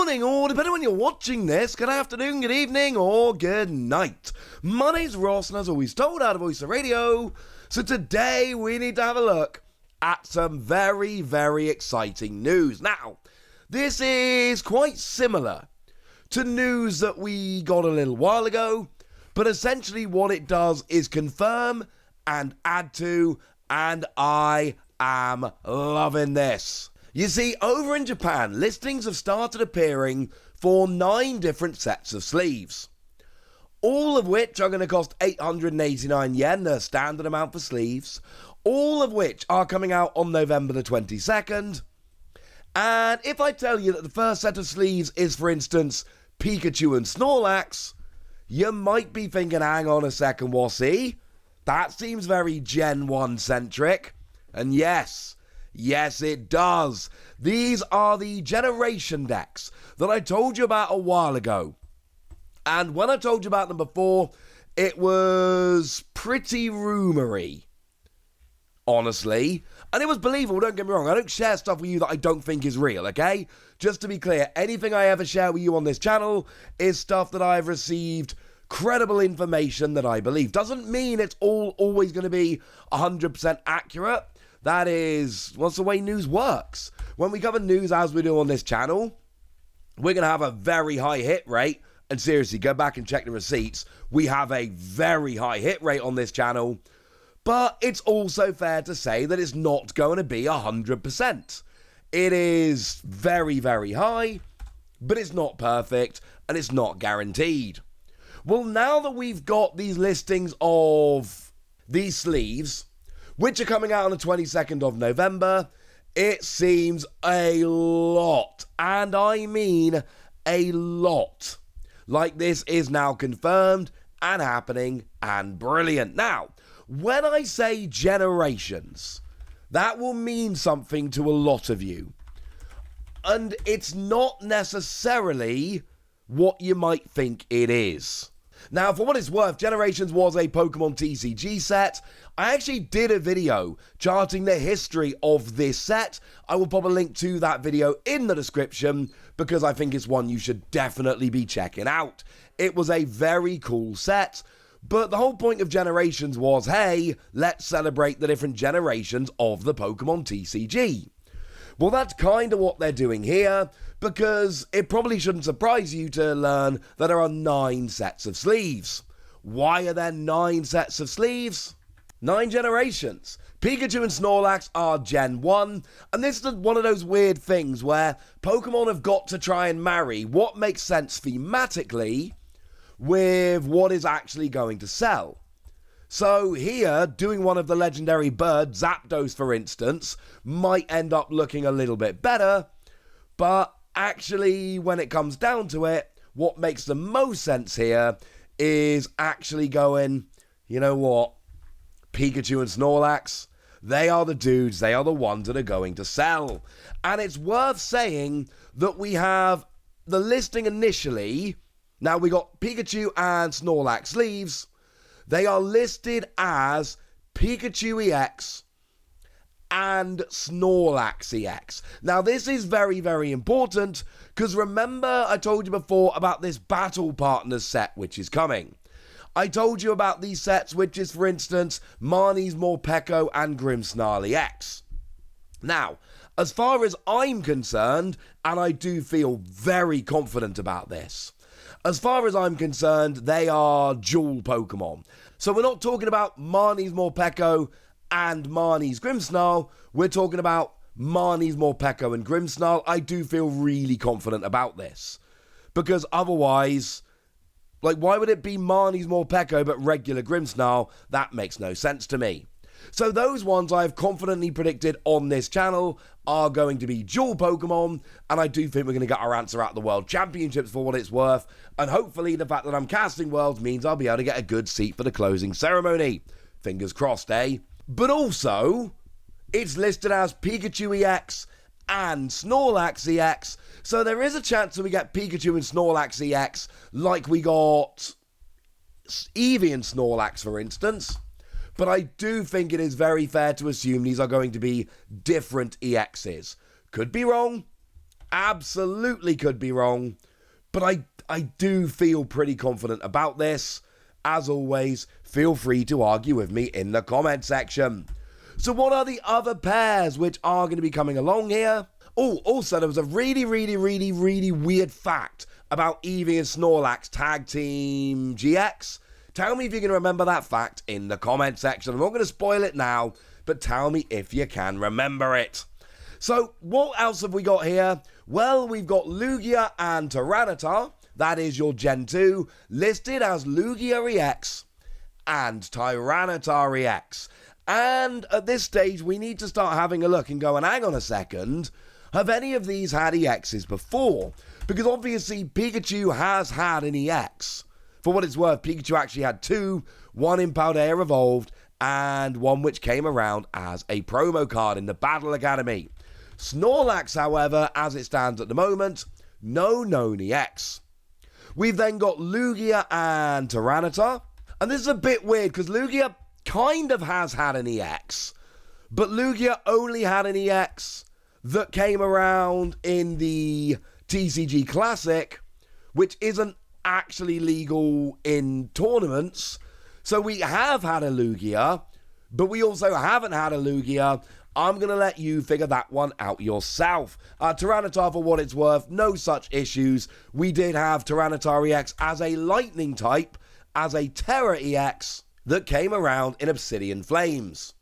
morning, or depending on when you're watching this, good afternoon, good evening, or good night. My name's Ross, and as always told out of Voice of Radio, so today we need to have a look at some very, very exciting news. Now, this is quite similar to news that we got a little while ago, but essentially what it does is confirm and add to, and I am loving this. You see, over in Japan, listings have started appearing for 9 different sets of sleeves, all of which are going to cost 889 yen, the standard amount for sleeves, all of which are coming out on November the 22nd. And if I tell you that the first set of sleeves is, for instance, Pikachu and Snorlax, you might be thinking, hang on a second, Wassy, that seems very Gen 1 centric. And yes, it does. These are the generation decks that I told you about a while ago. And when I told you about them before, it was pretty rumory, honestly. And it was believable, don't get me wrong. I don't share stuff with you that I don't think is real, okay? Just to be clear, anything I ever share with you on this channel is stuff that I've received credible information that I believe. Doesn't mean it's always going to be 100% accurate. That is, what's the way news works. When we cover news as we do on this channel, we're going to have a very high hit rate. And seriously, go back and check the receipts. We have a very high hit rate on this channel. But it's also fair to say that it's not going to be 100%. It is very, very high, but it's not perfect, and it's not guaranteed. Well, now that we've got these listings of these sleeves, which are coming out on the 22nd of November, it seems a lot, and I mean a lot, like this is now confirmed and happening and brilliant. Now, when I say generations, that will mean something to a lot of you, and it's not necessarily what you might think it is. Now, for what it's worth, Generations was a Pokemon TCG set. I actually did a video charting the history of this set. I will pop a link to that video in the description because I think it's one you should definitely be checking out. It was a very cool set, but the whole point of Generations was, hey, let's celebrate the different generations of the Pokemon TCG. Well, that's kind of what they're doing here, because it probably shouldn't surprise you to learn that there are 9 sets of sleeves. Why are there 9 sets of sleeves? 9 generations. Pikachu and Snorlax are Gen 1, and this is one of those weird things where Pokemon have got to try and marry what makes sense thematically with what is actually going to sell. So here, doing one of the legendary birds, Zapdos for instance, might end up looking a little bit better, but actually when it comes down to it, what makes the most sense here is actually going, you know what, Pikachu and Snorlax, they are the dudes, they are the ones that are going to sell. And it's worth saying that we have the listing initially, now we got Pikachu and Snorlax sleeves. They are listed as Pikachu EX and Snorlax EX. Now, this is very, very important, because remember I told you before about this Battle Partners set, which is coming. I told you about these sets, which is, for instance, Marnie's Morpeko and Grimmsnarl EX. Now, as far as I'm concerned, and I do feel very confident about this, as far as I'm concerned, they are dual Pokemon. So we're not talking about Marnie's Morpeko and Marnie's Grimmsnarl. We're talking about Marnie's Morpeko and Grimmsnarl. I do feel really confident about this. Because otherwise, like, why would it be Marnie's Morpeko but regular Grimmsnarl? That makes no sense to me. So those ones I've confidently predicted on this channel are going to be dual Pokemon, and I do think we're going to get our answer at the World Championships for what it's worth, and hopefully the fact that I'm casting Worlds means I'll be able to get a good seat for the closing ceremony. Fingers crossed, eh? But also, it's listed as Pikachu EX and Snorlax EX, so there is a chance that we get Pikachu and Snorlax EX like we got Eevee and Snorlax, for instance. But I do think it is very fair to assume these are going to be different EXs. Could be wrong, absolutely could be wrong, but I do feel pretty confident about this. As always, feel free to argue with me in the comment section. So what are the other pairs which are going to be coming along here? Oh, also there was a really weird fact about Eevee and Snorlax Tag Team GX. Tell me if you can remember that fact in the comment section. I'm not going to spoil it now, but tell me if you can remember it. So, what else have we got here? Well, we've got Lugia and Tyranitar. That is your Gen 2, listed as Lugia EX and Tyranitar EX. And at this stage, we need to start having a look and go, and hang on a second, have any of these had EXs before? Because obviously, Pikachu has had an EX. For what it's worth, Pikachu actually had two, one in Paldea Evolved, and one which came around as a promo card in the Battle Academy. Snorlax, however, as it stands at the moment, no known EX. We've then got Lugia and Tyranitar. And this is a bit weird, because Lugia kind of has had an EX, but Lugia only had an EX that came around in the TCG Classic, which isn't actually legal in tournaments. So we have had a Lugia, but we also haven't had a Lugia. I'm going to let you figure that one out yourself. Tyranitar, for what it's worth, no such issues. We did have Tyranitar EX as a Lightning type, as a Terra EX that came around in Obsidian Flames.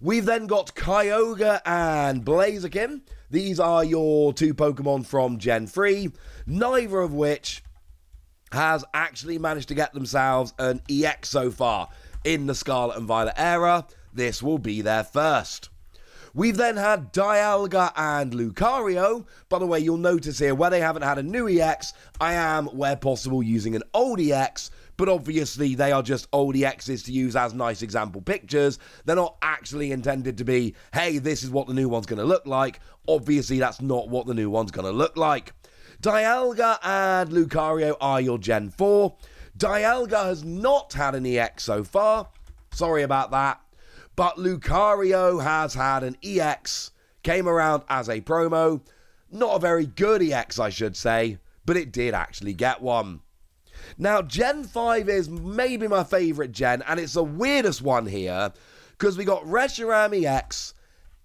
We've then got Kyogre and Blaziken. These are your two Pokemon from Gen 3, neither of which has actually managed to get themselves an EX so far in the Scarlet and Violet era. This will be their first. We've then had Dialga and Lucario. By the way, you'll notice here, where they haven't had a new EX, I am, where possible, using an old EX, but obviously they are just old EXs to use as nice example pictures. They're not actually intended to be, hey, this is what the new one's going to look like. Obviously, that's not what the new one's going to look like. Dialga and Lucario are your Gen 4. Dialga has not had an EX so far. Sorry about that. But Lucario has had an EX. Came around as a promo. Not a very good EX, I should say, but it did actually get one. Now, Gen 5 is maybe my favourite gen, and it's the weirdest one here, because we got Reshiram EX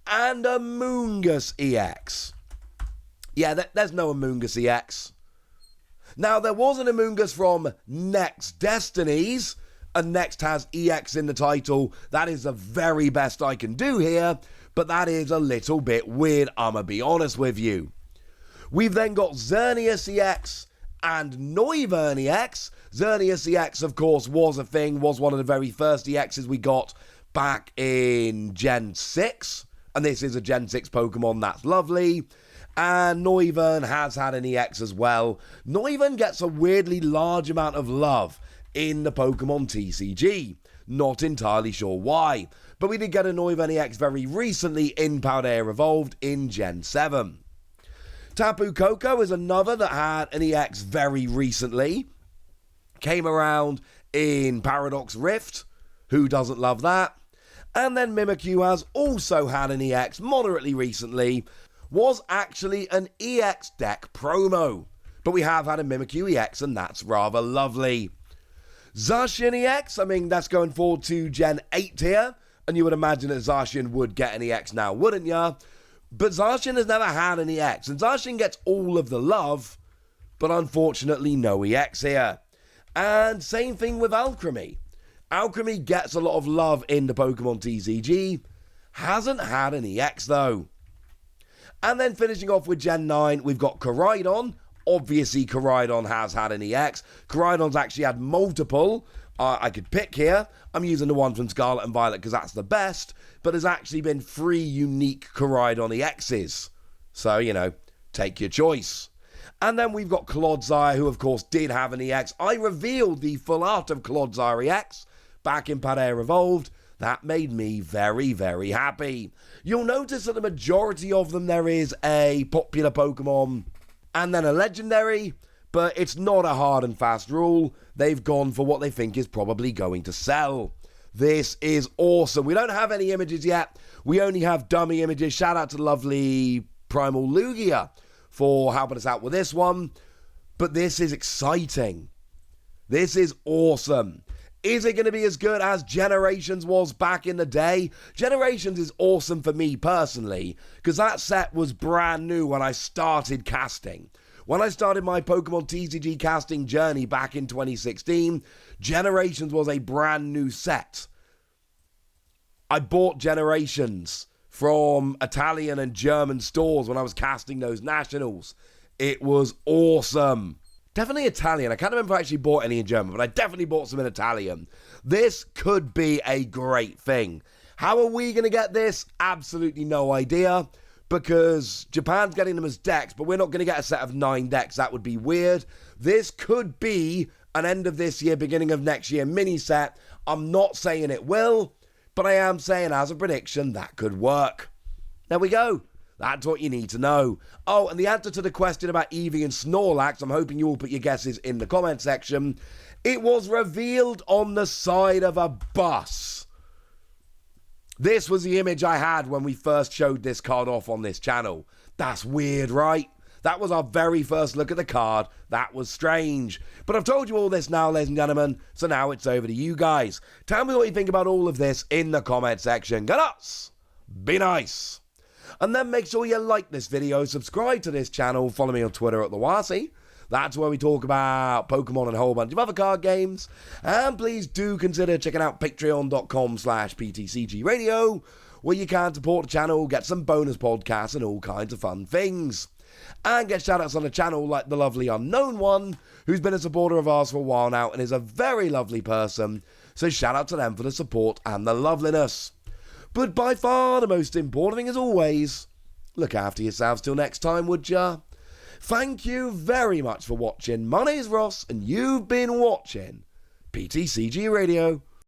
and Amoonguss EX. Yeah, there's no Amoonguss EX. Now, there was an Amoonguss from Next Destinies, and Next has EX in the title. That is the very best I can do here, but that is a little bit weird, I'ma be honest with you. We've then got Xerneas EX and Noivern EX. Xerneas EX, of course, was a thing, was one of the very first EXs we got back in Gen 6, and this is a Gen 6 Pokemon, that's lovely. And Noivern has had an EX as well. Noivern gets a weirdly large amount of love in the Pokemon TCG. Not entirely sure why. But we did get a Noivern EX very recently in Paldea Evolved in Gen 7. Tapu Koko is another that had an EX very recently. Came around in Paradox Rift. Who doesn't love that? And then Mimikyu has also had an EX moderately recently. Was actually an EX deck promo. But we have had a Mimikyu EX, and that's rather lovely. Zacian EX, I mean, that's going forward to Gen 8 here. And you would imagine that Zacian would get an EX now, wouldn't ya? But Zacian has never had an EX. And Zacian gets all of the love, but unfortunately no EX here. And same thing with Alchemy. Alchemy gets a lot of love in the Pokemon TCG. Hasn't had an EX though. And then finishing off with Gen 9, we've got Koraidon. Obviously, Koraidon has had an EX. Koraidon's actually had multiple. I could pick here. I'm using the one from Scarlet and Violet because that's the best. But there's actually been 3 unique Koraidon EXs. So, you know, take your choice. And then we've got Clodsire, who of course did have an EX. I revealed the full art of Clodsire EX back in Paldea Evolved. That made me very, very happy. You'll notice that the majority of them there is a popular Pokemon and then a legendary, but it's not a hard and fast rule. They've gone for what they think is probably going to sell. This is awesome. We don't have any images yet. We only have dummy images. Shout out to lovely Primal Lugia for helping us out with this one. But this is exciting. This is awesome. Is it going to be as good as Generations was back in the day? Generations is awesome for me personally, because that set was brand new when I started casting. When I started my Pokemon TCG casting journey back in 2016, Generations was a brand new set. I bought Generations from Italian and German stores when I was casting those nationals. It was awesome. Definitely Italian. I can't remember if I actually bought any in German, but I definitely bought some in Italian. This could be a great thing. How are we going to get this? Absolutely no idea, because Japan's getting them as decks, but we're not going to get a set of 9 decks. That would be weird. This could be an end of this year, beginning of next year mini set. I'm not saying it will, but I am saying as a prediction that could work. There we go. That's what you need to know. Oh, and the answer to the question about Eevee and Snorlax, I'm hoping you all put your guesses in the comment section. It was revealed on the side of a bus. This was the image I had when we first showed this card off on this channel. That's weird, right? That was our very first look at the card. That was strange. But I've told you all this now, ladies and gentlemen, so now it's over to you guys. Tell me what you think about all of this in the comment section. Go nuts! Be nice! And then make sure you like this video, subscribe to this channel, follow me on Twitter at TheWasi. That's where we talk about Pokemon and a whole bunch of other card games. And please do consider checking out patreon.com/PTCGradio, where you can support the channel, get some bonus podcasts and all kinds of fun things. And get shoutouts on the channel like the lovely Unknown One, who's been a supporter of ours for a while now and is a very lovely person. So shout out to them for the support and the loveliness. But by far the most important thing, as always, look after yourselves till next time, would ya? Thank you very much for watching. My name is Ross, and you've been watching PTCG Radio.